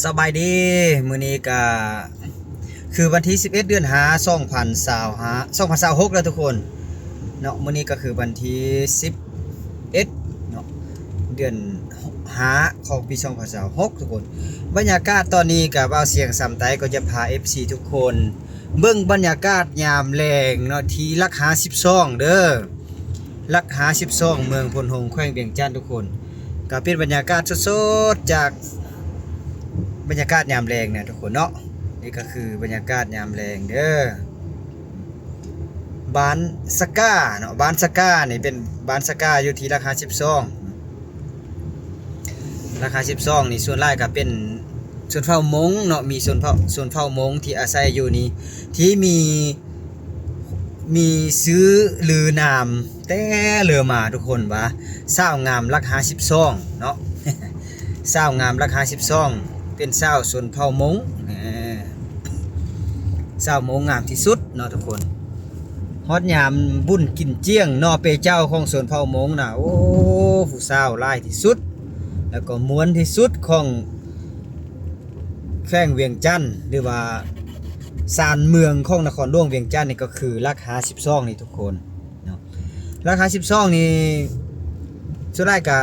สบายดีมื้อนี้ก็คือวันที่11เดือน5 2026แล้วทุกคนเนาะมื้อนี้ก็คือวันที่11เนาะเดือน5ของปี2026ทุกคนบรรยากาศตอนนี้ก็บ่าวเสียงสำไตก็จะพา FC ทุกคนเบิ่งบรรยากาศยามแลงเนาะที่ลักหา12เด้อลักหา12เมืองพลหงส์แขวงเวียงจันทน์ทุกคนก็เป็นบรรยากาศสดๆจากบรรยากาศยามแลงเนี่ยทุกคนเนาะนี่ก็คือบรรยากาศยามแลงเด้อบ้านสก้าเนาะบ้านสก้านี่เป็นบ้านสก้าอยู่ที่ราคา12นี่ส่วนหลายก็เป็นชนเผ่ามงเนาะมีชนเผ่ามงที่อาศัยอยู่นี่ที่มีซื้อลือนามแต่เรือมาทุกคนว่าสาวงามราคา12เนาะ สาวงามราคา12เป็นสาวชนเผ่ามงสาวมงงามที่สุดเนาะทุกคนฮอดยามบุญกินเจี้ยงนอเปเจ้าของชนเผ่ามงน่ะโอ้ผู้สาวหลายที่สุดแล้วก็ม้วนที่สุดของแขวงเวียงจันทน์หรือว่าศาลเมืองของนครหลวงเวียงจันทน์นี่ก็คือราคา12นี่ทุกคนเนาะราคา12นี่ส่วนใหญ่ก็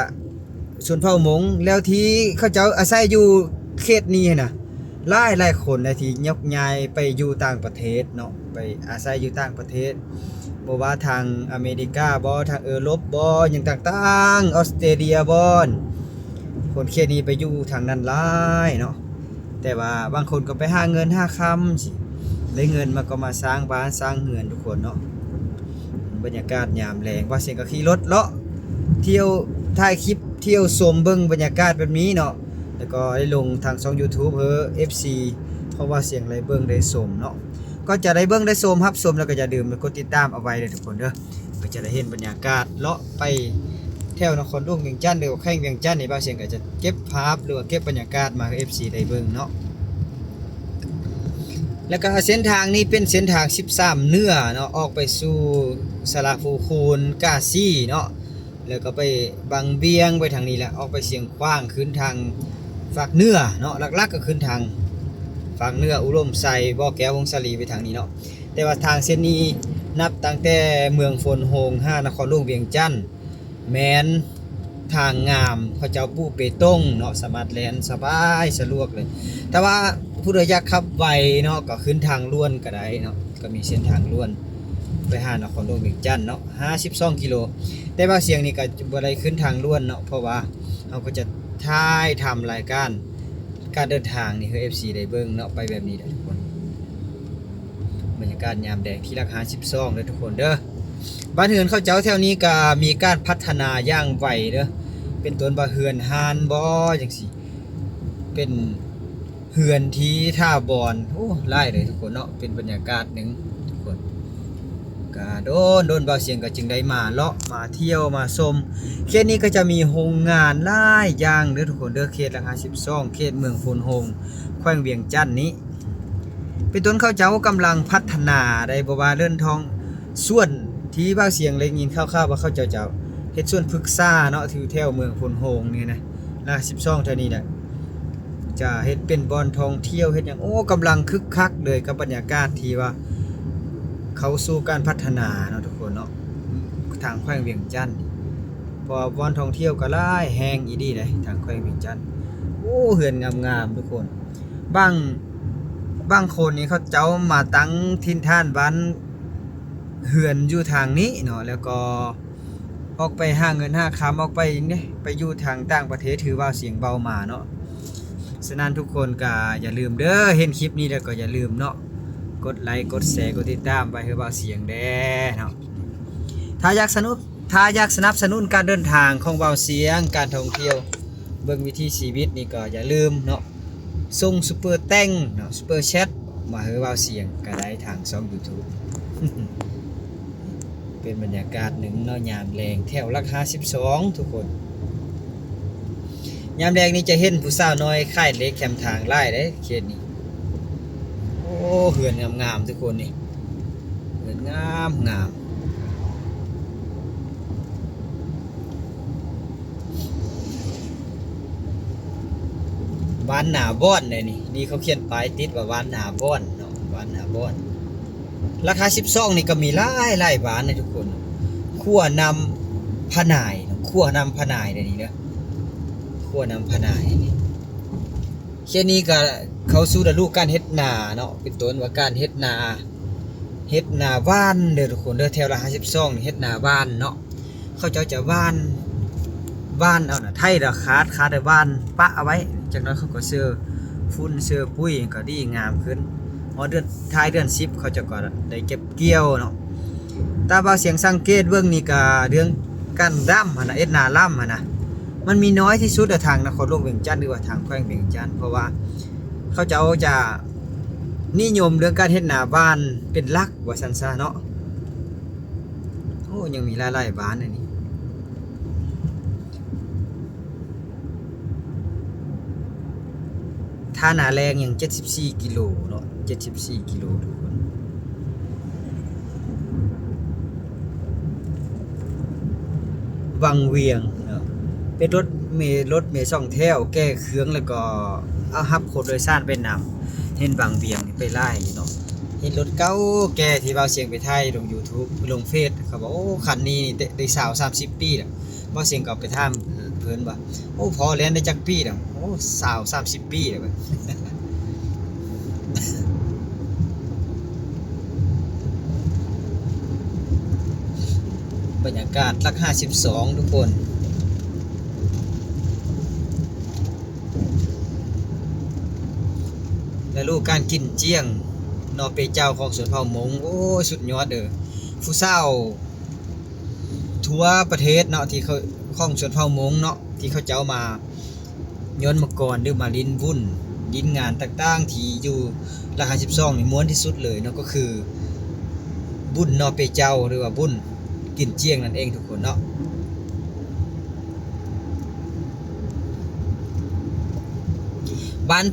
ชนเผ่ามงแล้วที่เขาเจ้าอาศัยอยู่เขตนี้นะหลายคนนะที่ยกย้ายไปอยู่ต่างประเทศเนาะไปอาศัยอยู่ต่างประเทศบ่ว่าทางอเมริกาบ่ทางยุโรปบ่หยังต่างๆออสเตรเลียบ่คนเขตนี้ไปอยู่ทางนั้นหลายเนาะแต่ว่าบางคนก็ไปหาเงินหาค่ำสิได้เงินมาก็มาสร้างบ้านสร้างเรือนทุกคนเนาะบรรยากาศยามแลงว่าเสียงก็ขี่รถเลาะเที่ยวถ่ายคลิปเที่ยวชมเบิ่งบรรยากาศแบบนี้เนาะแล้วก็ได้ลงทางช่อง YouTube FC เพราะว่าเสียงได้เบิ่งได้ชมเนาะก็จะได้เบิ่งได้ชมรับชมแล้วก็อย่าลืมกดติดตามเอาไว้เลยทุกคนเด้อก็จะได้เห็นบรรยากาศเลาะไปแถวนครหลวงเวียงจันทน์หรือว่าแขวงเวียงจันทน์นี่บ่าวเสียงก็จะเก็บภาพหรือว่าเก็บบรรยากาศมาให้ FC ได้เบิ่งเนาะแล้วก็เส้นทางนี้เป็นเส้นทาง13เนื้อเนาะออกไปสู่สระภูคูนกาซี่เนาะแล้วก็ไปบางเบียงไปทางนี้แหละออกไปเสียงขว้างขึ้นทางฝากเนื้อเนาะหลักๆก็ขึ้นทางฝากเนื้ออุดมไซบ่อแก้ววงศลีไปทางนี้เนาะแต่ว่าทางเส้นนี้นับตั้งแต่เมืองฝนโฮง5นครหลวงเวียงจันทน์แม้นทางงามเขาเจ้าปูเปตงเนาะสามารถแล่นสบายสะดวกเลยแต่ว่าผู้ใดอยากขับไวเนาะก็ขึ้นทางล้วนก็ได้เนาะก็มีเส้นทางล้วนไปหานครหลวงเวียงจันทน์เนาะ52กิโลแต่ว่าเสียงนี่ก็บ่ได้ขึ้นทางล้วนเนาะเพราะว่าเขาก็จะถ่ายทำรายการเดินทางนี่คือ FC ได้เบิ่งเนาะไปแบบนี้เด้อทุกคนบรรยากาศยามแดงที่ราคา12เด้อทุกคนเด้อบ้านเฮือนเขาเจ้าแถวนี้ก็มีการพัฒนาอย่างไวเด้อเป็นต้นว่าเฮือนฮานบ่จังซี่เป็นเฮือนที่ท่าบอนโอ้หลายเลยทุกคนเนาะเป็นบรรยากาศหนึ่งทุกคนก็โดนเบาเสียงก็จึงได้มาเลาะมาเที่ยวมาชมเขตนี้ก็จะมีโรงงานหลายอย่างเด้อทุกคนเด้อเขตราคา12เขตเมืองพลโฮงแขวงเวียงจันทน์นี้เป็นต้นเขาเจ้ากำลังพัฒนาได้บ่ว่าเรื่องทองส่วนที่เบาเสียงเลยยินคร่าวๆว่าเขาเจ้าเฮ็ดส่วนพฤกษาเนาะที่แถวเมืองพลโฮงนี่นะราคา12เท่านี้แหละจะเฮ็ดเป็นบ่อนท่องเที่ยวเฮ็ดหยังโอ้กำลังคึกคักเลยกับบรรยากาศที่ว่าเขาสู่การพัฒนาเนาะทุกคนเนาะทางแขวงเวียงจันทน์พอบ่อนท่องเที่ยวก็หลายแฮงอีดีเลยทางแขวงเวียงจันทน์โอ้เฮือนงามๆทุกคนบางคนนี่เขาเจ้ามาตั้งถิ่นฐานบ้านเฮือนอยู่ทางนี้เนาะแล้วก็ออกไปหาเงินหาค้ำออกไปนี่ไปอยู่ทางต่างประเทศถือว่าเสียงเบามาเนาะฉะนั้นทุกคนก็อย่าลืมเด้อเห็นคลิปนี้แล้วก็อย่าลืมเนาะกดไลค์กดแชร์กดติดตามไปให้เบาเสียงแด้เนาะถ้าอยากสนับสนุนการเดินทางของเบาเสียงการท่องเที่ยวเบิ่งวิถีชีวิตนี่ก็อย่าลืมเนาะส่งซุปเปอร์แต่งเนาะซุปเปอร์แชทมาให้เบาเสียงก็ได้ทางช่อง YouTube เป็นบรรยากาศหนึ่งเนาะยามแรงแถวราคา12ทุกคนยามแดงนี่จะเห็นผู้สาวน้อยค่ายเล็กแคมทางไล่ได้เขตนี้โอ้เหือนงามๆทุกคนนี่เหือนงาม บ้านหนาบ้อนเลยนี่เขาเขียนป้ายติดว่าบ้านหนาบ้อนเนาะบ้านหนาบ้อนราคา12นี่ก็มีหลายบ้านนะทุกคนขั้วนำพะนายขั้วนำพะนายนี่เด้อขั้วนำพะนายนี่แค่นี้ก็เขาสู่ฤดูการเฮ็ดนาเนาะเป็นต้นว่าการเฮ็ดนาบ้านเด้อทุกคนเด้อแถวละ52นี่เฮ็ดนาบ้านเนาะเขาเจ้าจะบ้านเอาน่ะไทยราคาได้บ้านปะเอาไว้จากนั้นเขาก็เสื้อฝุ่นเสื้อปุ้ยก็ดีงามขึ้นเดือนท้ายเดือน10เขาจะก็ได้เก็บเกี่ยวเนาะตาบ่าวเสียงสังเกตเบิ่งนี่ก็เรื่องการร่ำหั่นน่ะเอ็ดนาร่ำหั่นน่ะมันมีน้อยที่สุดทางนครหลวงเวียงจันทน์หรือว่าทางแขวงเวียงจันทน์เพราะว่าเขาจะนิยมเรื่องการเฮ็ดนาบ้านเป็นหลักว่าซั่นซะเนาะโอ้ยังมีหลายๆบ้านอันนี้ถ้าหนาแรงอย่าง74กิโลเนาะ74กิโลทุกคนวังเวียงเนาะเป็นรถเมล์2แถวแก้เครื่องแล้วก็เอารับคนโดยสารไปนำเห็นวังเวียงนี่ไปไล่เนาะเห็นรถเก่าแก่ที่เว้าเสียงไปไทยลง YouTube ลงเฟซเขาบอกโอ้คันนี้นี่ได้สาว30ปีแล้วเว้าเสียงก็ไปถามเพิ่นว่าโอ้พอแล้วได้จักปีแล้วโอ้สาว30ปีแล้ว บรรยากาศรัก52ทุกคนและลูกการกินเจียงนอเปเจ้าของสวนเผ่ามงโอ้สุดยอดเด้อผู้สาวทั่วประเทศเนาะที่เขาของสวนเผ่ามงเนาะที่เขาเจ้ามาย้อนมาก่อนหรือมาลิ้นวุ่นดินงานต่างๆที่อยู่ราคา12นี่ม้วนที่สุดเลยเนาะก็คือบุญนอเปเจ้าหรือว่าบุญกินเจียงนั่นเองทุกคนเนาะบ้าน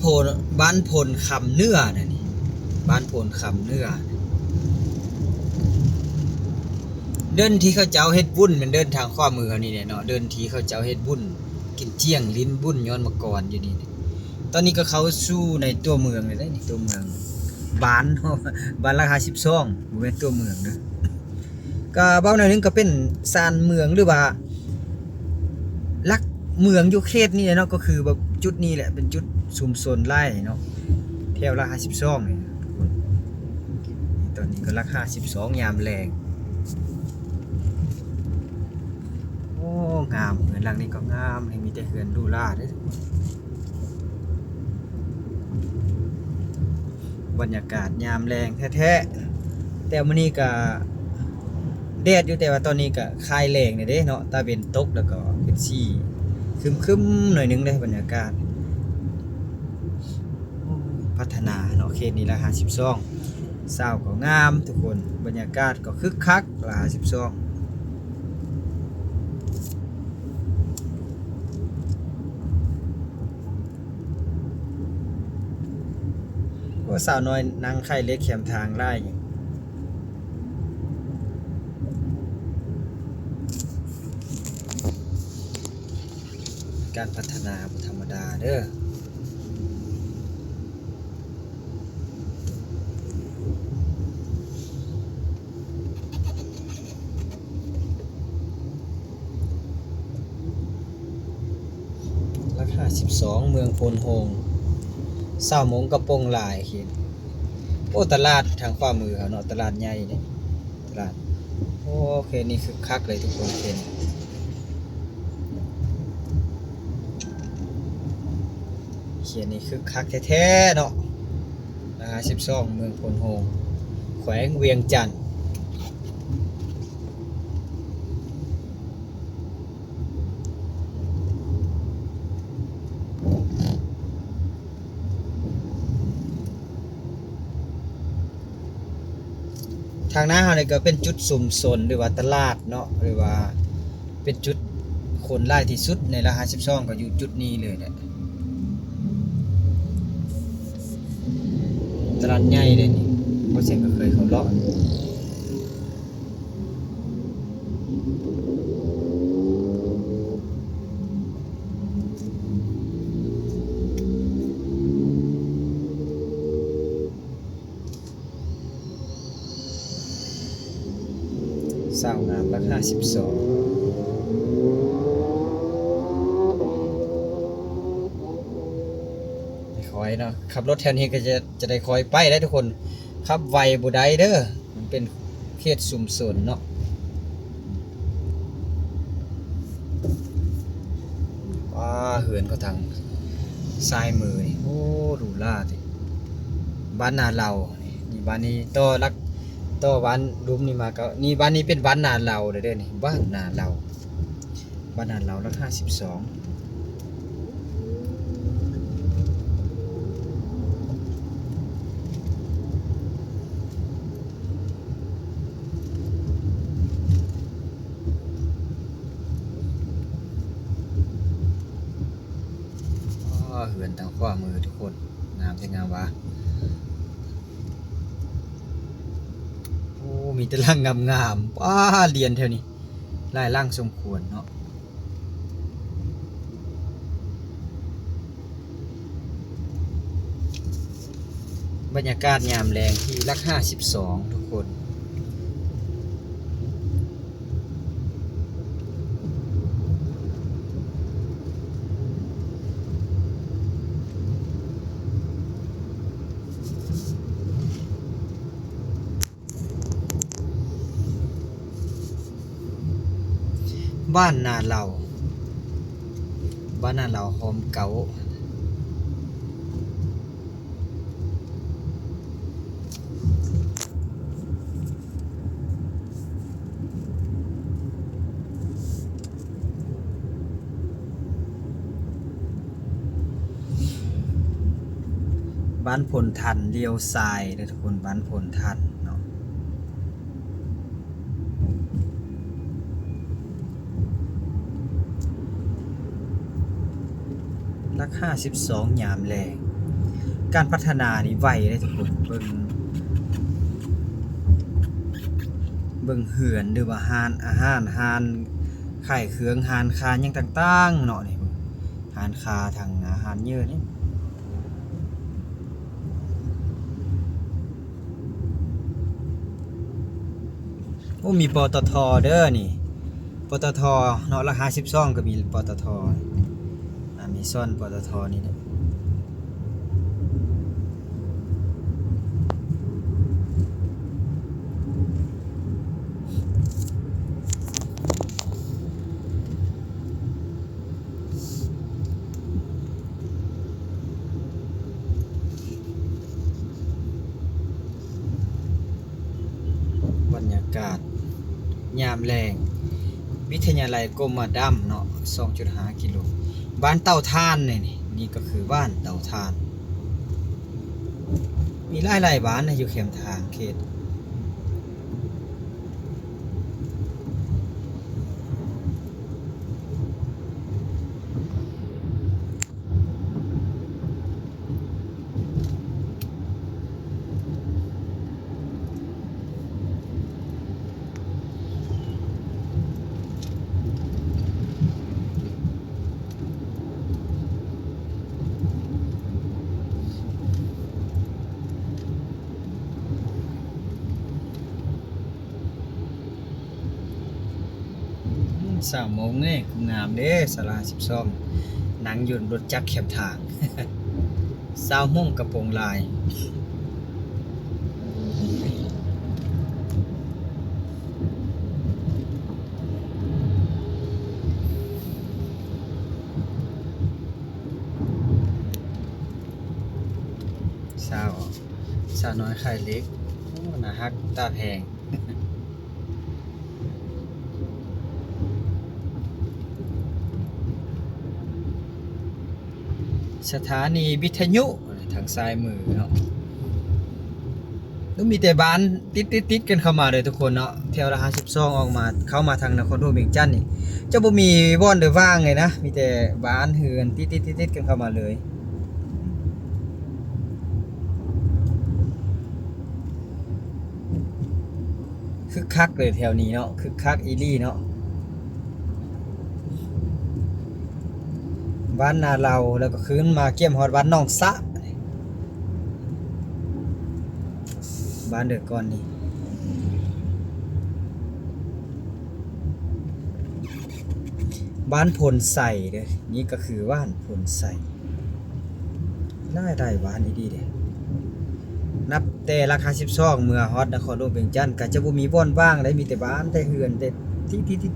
พลคำเนื้อนะนี่บ้านพลคำเนื้อเดินที่เขาเจ้าเฮ็ดบุญมันเดินทางขวามือนี่เนี่ยเนาะเดินที่เขาเจ้าเฮ็ดบุญกินเจียงลิ้นบุญย้อนมาก่อนอยู่นี่ตอนนี้ก็เขาสู้ในตัวเมืองเลยได้นี่ตัวเมืองบ้านราคา12บ่แม่นตัวเมืองเด้อก็เว้าหน่อยนึงก็เป็นซานเมืองหรือว่าลักเมืองอยู่เขตนี้เนาะก็คือแบบจุดนี้แหละเป็นจุดชุมชนไร่เนาะแถวราคา12นี่ทุกคนตอนนี้ก็ราคา12ยามแรงโอ้งามเฮือนหลังนี้ก็งามให้มีแต่เฮือนดูล่าเด้อบรรยากาศยามแรงแท้ๆแต่มื้อนี้ก็แดดอยู่แต่ว่าตอนนี้ก็คลายแรงนี่เด้เนาะตาเป็นตกแล้วก็เป็นสีครึมๆหน่อยนึงเลยบรรยากาศพัฒนาเนาะเขตนี้ราคา12เศร้าก็งามทุกคนบรรยากาศก็คึกคักราคา12ก็สาวน้อยนั่งไข่เล็กแคมทางไล่การพัฒนาธรรมดาเด้อราคา12เมืองโพนโฮง20โมงกระโปงลายเขียนโอ้ตลาดทางขวามือเขาเนาะตลาดใหญ่นี่ตลาดโอเคนี่คือคักเลยทุกคนเห็นเขียนนี่คือคักแท้ๆเนาะราคา12เมืองโพนโฮงแขวงเวียงจันทน์ทางหน้าเฮานี่ก็เป็นจุดชุมชนหรือว่าตลาดเนาะหรือว่าเป็นจุดคนหลายที่สุดในราคา12ก็อยู่จุดนี้เลยแหละตลาดใหญ่เลยนี่เพราะเสียงก็เคยเขาเลาะ สาวงามรัก52คอยเนาะขับรถแถวนี้ก็จะได้คอยไปได้ทุกคนขับไวบ่ได้เด้อมันเป็นเขตชุมชนเนาะว้าเหือนก็ทางซ้ายมือนี่โอ้หรูหราติบ้านนาเรานี่บ้านนี้ต่อบ้านรุมนี่มาก็นี่บ้านนี้เป็นบ้านนาเราเด้อนี่บ้านนาเรารัก52เหือนทางขวามือทุกคนงามจังงามวะโอ้มีแต่ร่างงามๆว้าเรียนแถวนี้หลายร่างสมควรเนาะบรรยากาศยามแรงที่รัก52ทุกคนบ้านนาเราโฮมเก่าบ้านพลทันเลี้ยวซ้ายเด้อทุกคนบ้านพลทันเนาะรัก52ยามแลงการพัฒนานี่ไวเลยทุกคนเบิ่งเหือนหรือว่าหานอาหารหานขายเครื่องหานคาหยังต่างๆเนาะนี่หานคาทางอาหารเยอะนี่โอ้มีปตทเด้อนี่ปตทเนาะราคา12ก็มีปตทมีซ่อนปตทนี่เนี่ยบรรยากาศยามแรงวิทยาลัยกรมดำเนาะ 2.5 กิโลบ้านเต่าท่านนี่ก็คือบ้านเต่าท่านมีหลายบ้านนะอยู่เข็มทางเขต3 โมงนี่งามเด้ศาลา12นั่งอยู่รถจักรเข็มทาง20 โมงกระโปรงลายสาวน้อยไข่เล็กโอ้น่าฮักตาแพงสถานีวิทยุทางซ้ายมือเนาะแล้วมีแต่บ้านติดกันเข้ามาเลยทุกคนเนาะแถวละ52ออกมาเข้ามาทางนครพนมเวียงจันทน์นี่จะบ่มีบ่อนหรือว่างเลยนะมีแต่บ้านเฮือนติดกันเข้ามาเลยคึกคักเลยแถวนี้เนาะคึกคักอีหลีเนาะบ้านนาเราแล้วก็ขึ้นมาเกี่ยมฮอดบ้านหนองสะบ้านเดือก่อนนี่ บ้านพลใส่เด้อนี่ก็คือบ้านพลใส่ได้บ้านดีๆเด้นับแต่ราคา12เมื่อฮอดนครหลวงเวียงจันทน์ก็จะบ่มีบ่อนว่างได้มีแต่บ้านแต่เฮือนแต่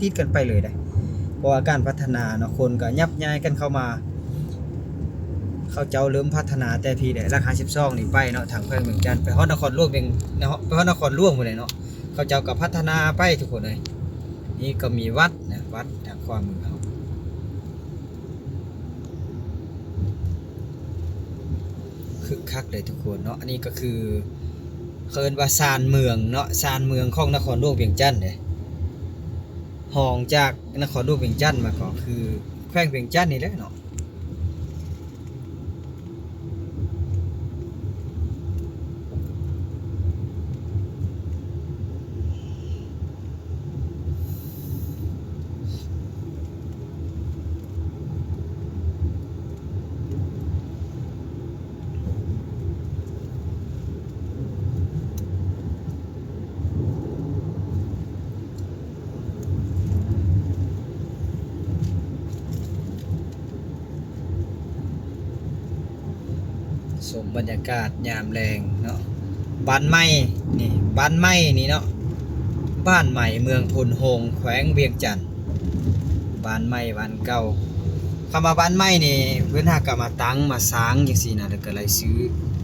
ติดๆกันไปเลยได้เพราะว่าการพัฒนาเนาะคนก็ยับย้ายกันเข้ามาเขาเจ้าเริ่มพัฒนาแต่พี่ได้ราคา12นี่ไปเนาะทางแขวงเวียงจันทน์ไปฮอดนครหลวงเวียงเนาะไปฮอดนครหลวงพุ่นเลยเนาะเขาเจ้าก็พัฒนาไปทุกคนเลยนี่ก็มีวัดนะวัดทางความมือเขาคึกคักเลยทุกคนเนาะอันนี้ก็คือเคินว่าซานเมืองเนาะซานเมืองของนครหลวงเวียงจันทน์เลยห่องจากนครหลวงเวียงจันทน์มาก็คือแขวงเวียงจันทน์นี่แหละเนาะสมบรรยากาศยามแรงเนาะบ้านไม้นี่บ้านไม้นี่เนาะบ้านใหม่เมืองพลโฮงแขวงเวียงจันทน์บ้านไม้บ้านเก่าคำว่าบ้านไม้นี่เพิ่นหากมาตั้งมาสร้างจังซี่นะแล้วก็เลยซื้อ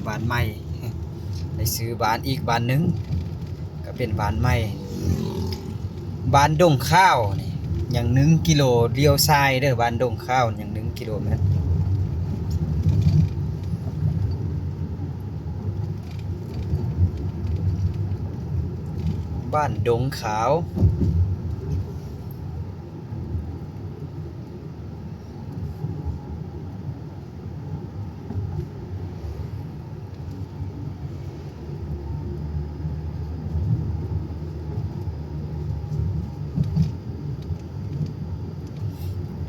บ้านไม้ได้ซื้อบ้านอีกบ้านหนึงก็เป็นบ้านไม้บ้านดงข้าวนี่อย่าง1กิโลเลี้ยวซ้ายเด้อบ้านดงข้าวอย่าง1กิโลเมตรบ้านดงขาว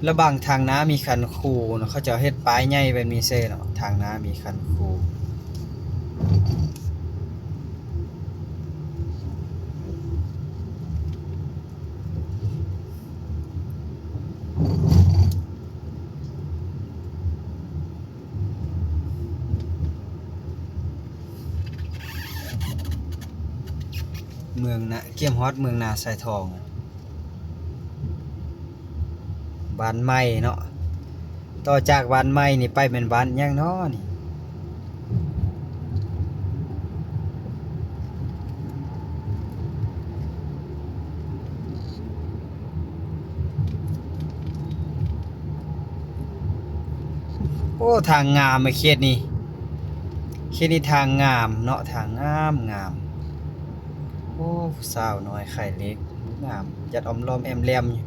แล้วบางทางน้ามีคันคูเนาะเขาจะเฮ็ดป้ายใหญ่เป็นมีเซ่เนาะทางน้ามีคันคูเมืองนะเกียมฮอดเมืองนาไซทองบ้านใหม่เนาะต่อจากบ้านใหม่นี่ไปเป็นบ้านหยังเนาะนี่โอ้ทางงามไอ้เขตนี้ทางงามเนาะทางงามโอ้ผู้สาวน้อยไข่เล็กงามจัดออมล้อมแอมแลมอยู่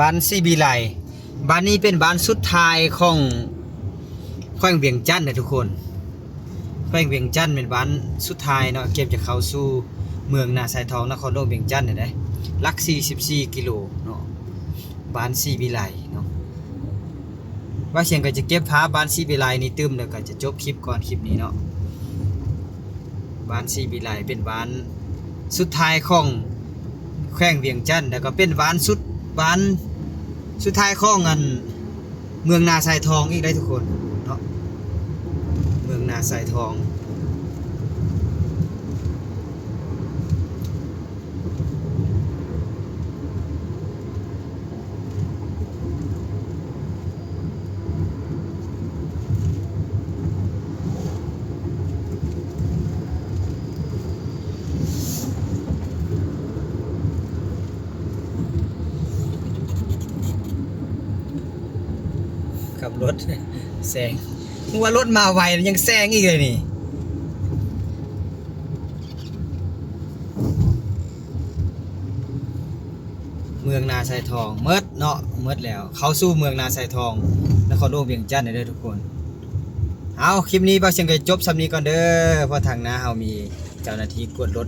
บ้านซีบีไลบ้านนี้เป็นบ้านสุดท้ายของแขวงเวียงจันทน์นะทุกคนแขวงเวียงจันทน์เป็นบ้านสุดท้ายเนาะเก็บจะเข้าสู่เมืองนาไซทองนครหลวงเวียงจันทน์ได้หลัก44กิโลเนาะบ้านซีบีไลเนาะว่าเสียงก็จะเก็บภาพบ้านซีบีไลนี่ตึมแล้วก็จะจบคลิปก่อนคลิปนี้เนาะบ้านซีบีไลเป็นบ้านสุดท้ายของแขวงเวียงจันทน์แล้วก็เป็นบ้านสุดท้ายของอันเมืองนาไซทองอีกได้ทุกคนเนาะเมืองนาไซทอง ขับรถแซงมึงว่ารถมาไวยังแซงอีกเลยนี่เมืองนาไซทองเมิดเนาะเมิดแล้วเขาสู้เมืองนาไซทองนครหลวงเวียงจันทน์เด้อทุกคนเอาคลิปนี้บ่าวเชียงไกจบสำนี้ก่อนเด้อเพราะทางหน้าเฮามีเจ้าหน้าที่กวดรถ